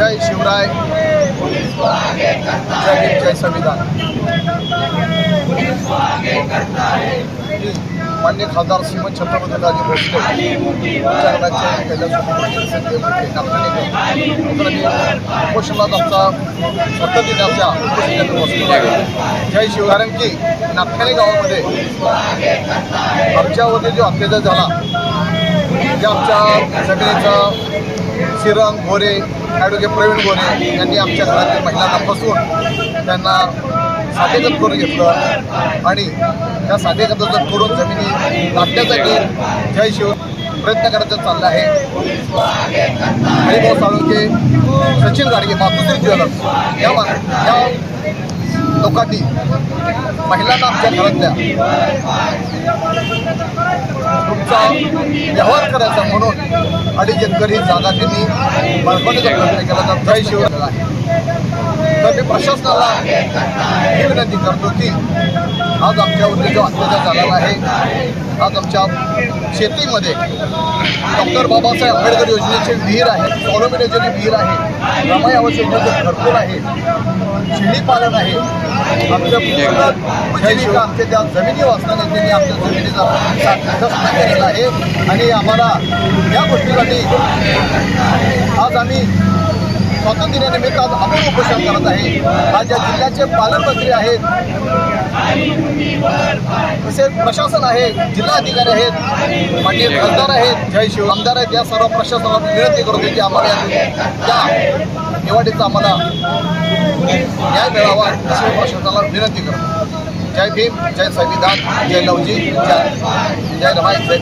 जय शिवराय, जय भीम, जय संविधान। मान्य खासदार श्रीमंत छत्रपती राजे भोसले उपोषणात आमचा पद्धतीने आमच्या उपोषणात आहे। जय शिवराय की नाथाणे गावामध्ये आमच्यावरती जो अत्याचार झाला, ज्या आमच्या जमिनीचा श्रीरंग गोरे, ॲडव्होकेट प्रवीण गोरे यांनी आमच्या घरातील महिलांना फसवून त्यांना साठेगत करून घेतलं आणि त्या साठेगत करून जमिनी लाटण्यासाठी जय शिव प्रयत्न करायचा चालला आहे। हरिभाऊ साळुंके, सचिन गाडगे, मातुश्री ज्वेलर्स या लोकांनी महिलांना आमच्या घरातल्या तुमचा व्यवहार करायचा म्हणून 2.5 एकर ही जागा त्यांनी बळकवण्याचा प्रयत्न केला तर जय शिवराय आहे। तर मी प्रशासनाला ही विनंती करतो की आज आमच्यावरती जो अत्याचार झालेला आहे, आज आमच्या शेतीमध्ये डॉक्टर बाबासाहेब आंबेडकर योजनेची विहीर आहे, स्वावलंबी योजनेची विहीर आहे, रमाई आवास योजनेचं घरकुल आहे, शेळी पालन आहे, आमच्या पूर्ण आमच्या त्या जमिनी वाचताना त्यांनी आमच्या जमिनीचा साठा केलेला आहे आणि आम्हाला या गोष्टीसाठी आज आम्ही स्वातंत्र्य दिनानिमित्त आज आपण उपोषण करत आहे। आज या जिल्ह्याचे पालकमंत्री आहेत, तसेच प्रशासन आहे, जिल्हाधिकारी आहेत, माननीय खासदार आहेत, जय शिव आमदार आहेत, या सर्व प्रशासनाला विनंती करतो की आम्हाला त्या निवडीचा आम्हाला न्याय मिळावा अशी प्रशासनाला विनंती करतो। जय भीम, जय संविधान, जय लवजी, जय रमाई, जय